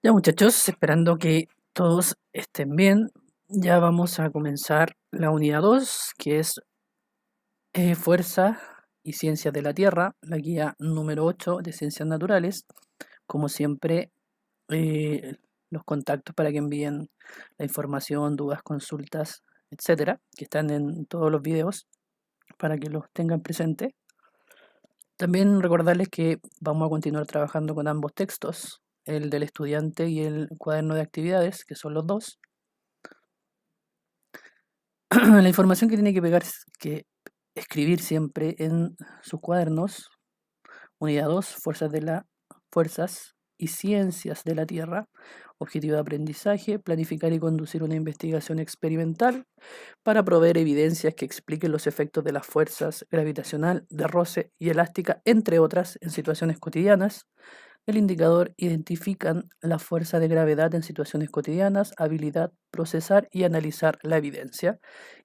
Ya muchachos, esperando que todos estén bien, ya vamos a comenzar la unidad 2, que es Fuerza y Ciencias de la Tierra, la guía número 8 de Ciencias Naturales. Como siempre, eh, los contactos para que envíen la información, dudas, consultas, etcétera, que están en todos los videos para que los tengan presentes. También recordarles que vamos a continuar trabajando con ambos textos, el del estudiante y el cuaderno de actividades, que son los dos. La información que tiene que pegar es que escribir siempre en sus cuadernos, unidad 2, fuerzas y ciencias de la Tierra, objetivo de aprendizaje, planificar y conducir una investigación experimental para proveer evidencias que expliquen los efectos de las fuerzas gravitacional, de roce y elástica, entre otras, en situaciones cotidianas. El indicador identifican la fuerza de gravedad en situaciones cotidianas, habilidad, procesar y analizar la evidencia.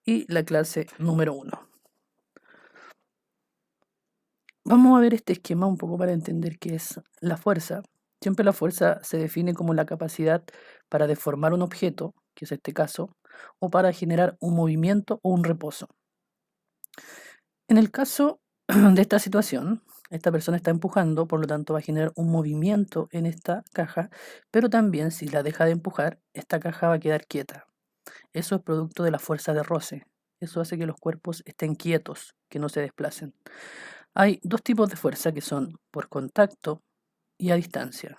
Y la clase número 1. Vamos a ver este esquema un poco para entender qué es la fuerza. Siempre la fuerza se define como la capacidad para deformar un objeto, que es este caso, o para generar un movimiento o un reposo. En el caso de esta situación, esta persona está empujando, por lo tanto va a generar un movimiento en esta caja, pero también si la deja de empujar, esta caja va a quedar quieta. Eso es producto de la fuerza de roce. Eso hace que los cuerpos estén quietos, que no se desplacen. Hay dos tipos de fuerza que son por contacto y a distancia.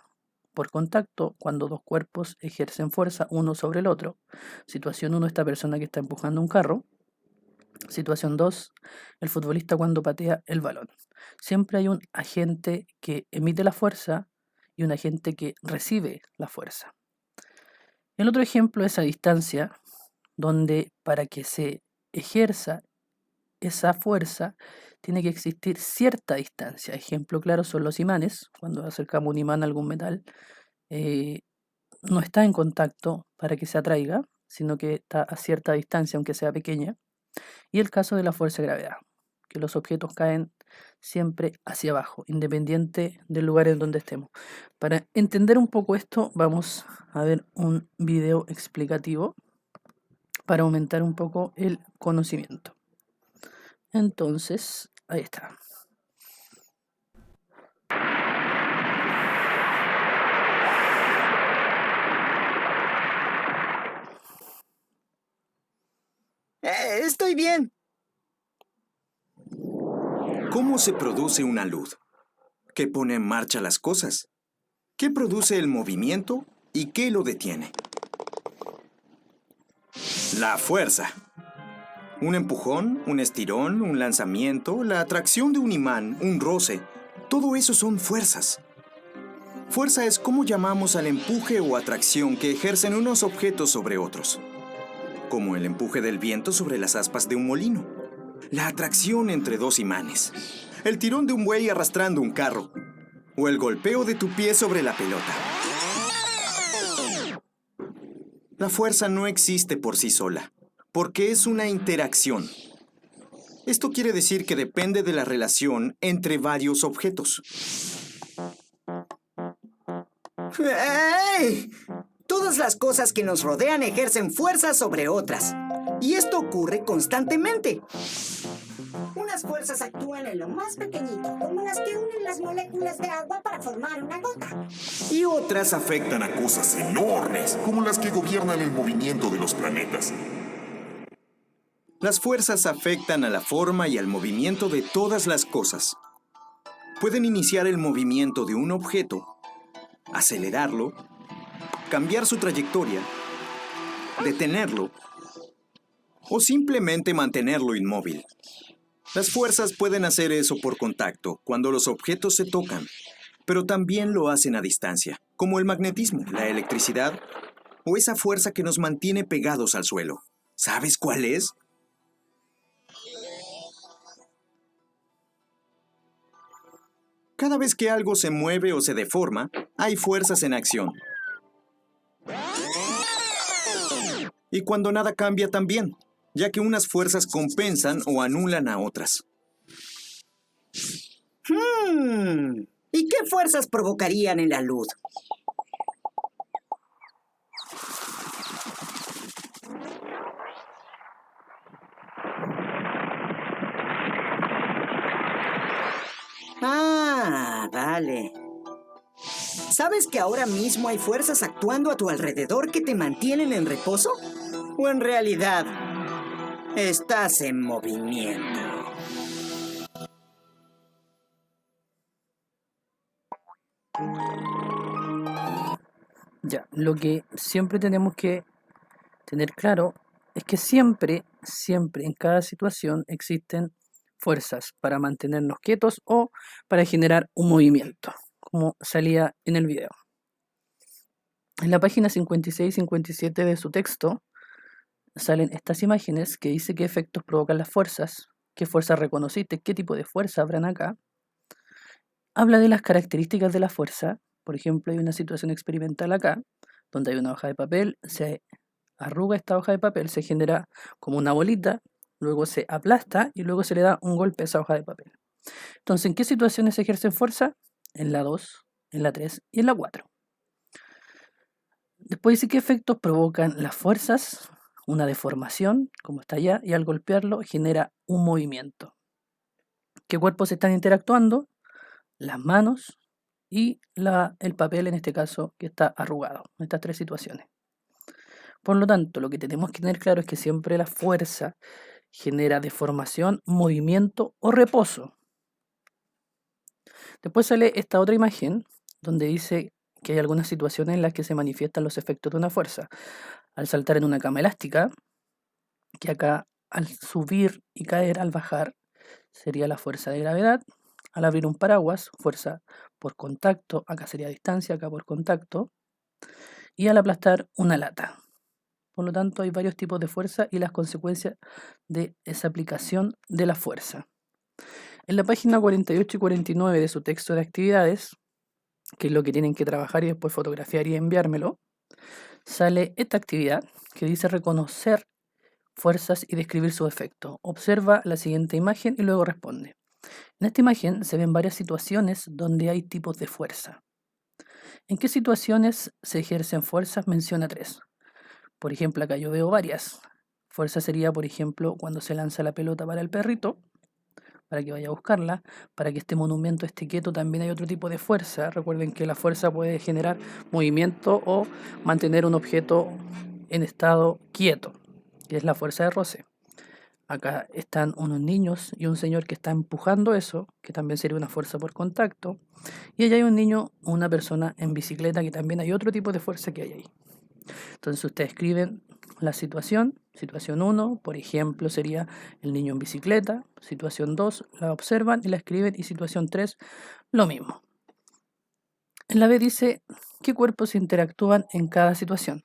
Por contacto, cuando dos cuerpos ejercen fuerza uno sobre el otro. Situación 1, esta persona que está empujando un carro. Situación 2, el futbolista cuando patea el balón. Siempre hay un agente que emite la fuerza y un agente que recibe la fuerza. El otro ejemplo es a distancia, donde para que se ejerza esa fuerza tiene que existir cierta distancia. Ejemplo claro son los imanes. Cuando acercamos un imán a algún metal, eh, no está en contacto para que se atraiga, sino que está a cierta distancia, aunque sea pequeña. Y el caso de la fuerza de gravedad, que los objetos caen siempre hacia abajo, independiente del lugar en donde estemos. Para entender un poco esto, vamos a ver un video explicativo para aumentar un poco el conocimiento. Entonces, ahí está. Estoy bien. ¿Cómo se produce una luz? ¿Qué pone en marcha las cosas? ¿Qué produce el movimiento y qué lo detiene? La fuerza. Un empujón, un estirón, un lanzamiento, la atracción de un imán, un roce. Todo eso son fuerzas. Fuerza es cómo llamamos al empuje o atracción que ejercen unos objetos sobre otros, como el empuje del viento sobre las aspas de un molino, la atracción entre dos imanes, el tirón de un buey arrastrando un carro, o el golpeo de tu pie sobre la pelota. La fuerza no existe por sí sola, porque es una interacción. Esto quiere decir que depende de la relación entre varios objetos. ¡Ey! Todas las cosas que nos rodean ejercen fuerza sobre otras. Y esto ocurre constantemente. Unas fuerzas actúan en lo más pequeñito, como las que unen las moléculas de agua para formar una gota. Y otras Afectan a cosas enormes, como las que gobiernan el movimiento de los planetas. Las fuerzas afectan a la forma y al movimiento de todas las cosas. Pueden iniciar el movimiento de un objeto, acelerarlo, cambiar su trayectoria, detenerlo o simplemente mantenerlo inmóvil. Las fuerzas pueden hacer eso por contacto, cuando los objetos se tocan, pero también lo hacen a distancia, como el magnetismo, la electricidad o esa fuerza que nos mantiene pegados al suelo. ¿Sabes cuál es? Cada vez que algo se mueve o se deforma, hay fuerzas en acción. Y cuando nada cambia también, ya que unas fuerzas compensan o anulan a otras. ¿Y qué fuerzas provocarían en la luz? vale. ¿Sabes que ahora mismo hay fuerzas actuando a tu alrededor que te mantienen en reposo? ¿O en realidad estás en movimiento? Ya, lo que siempre tenemos que tener claro es que siempre, en cada situación existen fuerzas para mantenernos quietos o para generar un movimiento, como salía en el video. En la página 56 y 57 de su texto salen estas imágenes que dice qué efectos provocan las fuerzas, qué fuerzas reconociste, qué tipo de fuerza habrán acá. Habla de las características de la fuerza. Por ejemplo, hay una situación experimental acá, donde hay una hoja de papel, se arruga esta hoja de papel, se genera como una bolita, luego se aplasta y luego se le da un golpe a esa hoja de papel. Entonces, ¿en qué situaciones se ejercen fuerza? En la 2, en la 3 y en la 4. Después dice qué efectos provocan las fuerzas, una deformación, como está allá, y al golpearlo genera un movimiento. ¿Qué cuerpos están interactuando? Las manos y el papel, en este caso, que está arrugado, en estas tres situaciones. Por lo tanto, lo que tenemos que tener claro es que siempre la fuerza genera deformación, movimiento o reposo. Después sale esta otra imagen donde dice que hay algunas situaciones en las que se manifiestan los efectos de una fuerza. Al saltar en una cama elástica, que acá al subir y caer, al bajar, sería la fuerza de gravedad. Al abrir un paraguas, fuerza por contacto, acá sería distancia, acá por contacto. Y al aplastar una lata. Por lo tanto, hay varios tipos de fuerza y las consecuencias de esa aplicación de la fuerza. En la página 48 y 49 de su texto de actividades, que es lo que tienen que trabajar y después fotografiar y enviármelo, sale esta actividad que dice reconocer fuerzas y describir su efecto. Observa la siguiente imagen y luego responde. En esta imagen se ven varias situaciones donde hay tipos de fuerza. ¿En qué situaciones se ejercen fuerzas? Menciona 3. Por ejemplo, acá yo veo varias. Fuerza sería, por ejemplo, cuando se lanza la pelota para el perrito, para que vaya a buscarla, para que este monumento esté quieto también hay otro tipo de fuerza. Recuerden que la fuerza puede generar movimiento o mantener un objeto en estado quieto, que es la fuerza de roce. Acá están unos niños y un señor que está empujando eso, que también sería una fuerza por contacto. Y allá hay un niño o una persona en bicicleta, que también hay otro tipo de fuerza que hay ahí. Entonces ustedes escriben la situación 1, por ejemplo, sería el niño en bicicleta, situación 2, la observan y la escriben, y situación 3, lo mismo. En la B dice qué cuerpos interactúan en cada situación.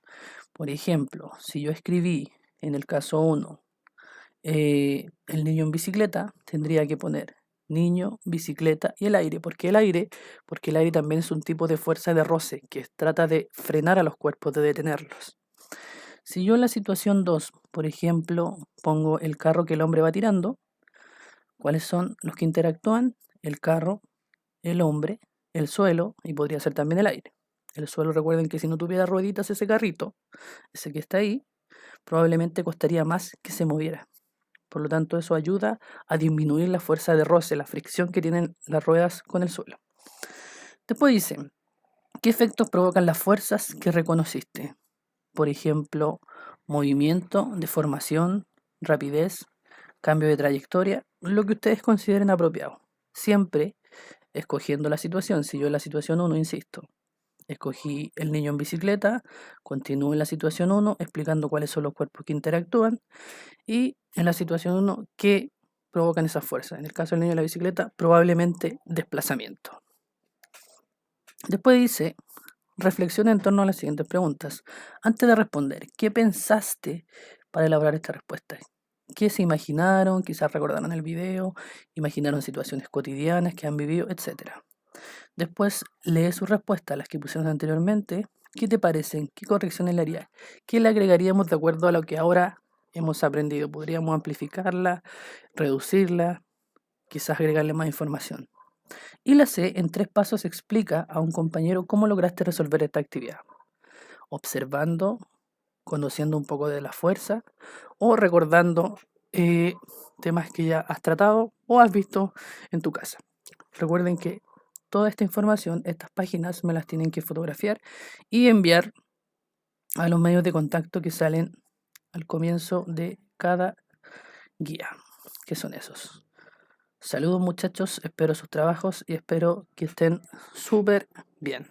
Por ejemplo, si yo escribí en el caso 1 el niño en bicicleta, tendría que poner niño, bicicleta y el aire. ¿Por qué el aire? Porque el aire también es un tipo de fuerza de roce que trata de frenar a los cuerpos, de detenerlos. Si yo en la situación 2, por ejemplo, pongo el carro que el hombre va tirando, ¿cuáles son los que interactúan? El carro, el hombre, el suelo y podría ser también el aire. El suelo, recuerden que si no tuviera rueditas ese carrito, ese que está ahí, probablemente costaría más que se moviera. Por lo tanto, eso ayuda a disminuir la fuerza de roce, la fricción que tienen las ruedas con el suelo. Después dice, ¿qué efectos provocan las fuerzas que reconociste? Por ejemplo, movimiento, deformación, rapidez, cambio de trayectoria, lo que ustedes consideren apropiado. Siempre escogiendo la situación. Si yo en la situación 1, insisto, escogí el niño en bicicleta, continúo en la situación 1 explicando cuáles son los cuerpos que interactúan, y en la situación 1, ¿qué provocan esas fuerzas? En el caso del niño en la bicicleta, probablemente desplazamiento. Después dice, reflexiona en torno a las siguientes preguntas. Antes de responder, ¿qué pensaste para elaborar esta respuesta? ¿Qué se imaginaron? Quizás recordaron el video, imaginaron situaciones cotidianas que han vivido, etc. Después lee su respuesta a las que pusieron anteriormente. ¿Qué te parecen? ¿Qué correcciones le harías? ¿Qué le agregaríamos de acuerdo a lo que ahora hemos aprendido? ¿Podríamos amplificarla, reducirla, quizás agregarle más información? Y la C, en 3 pasos, explica a un compañero cómo lograste resolver esta actividad. Observando, conociendo un poco de la fuerza o recordando temas que ya has tratado o has visto en tu casa. Recuerden que toda esta información, estas páginas me las tienen que fotografiar y enviar a los medios de contacto que salen al comienzo de cada guía, que son esos. Saludos muchachos, espero sus trabajos y espero que estén súper bien.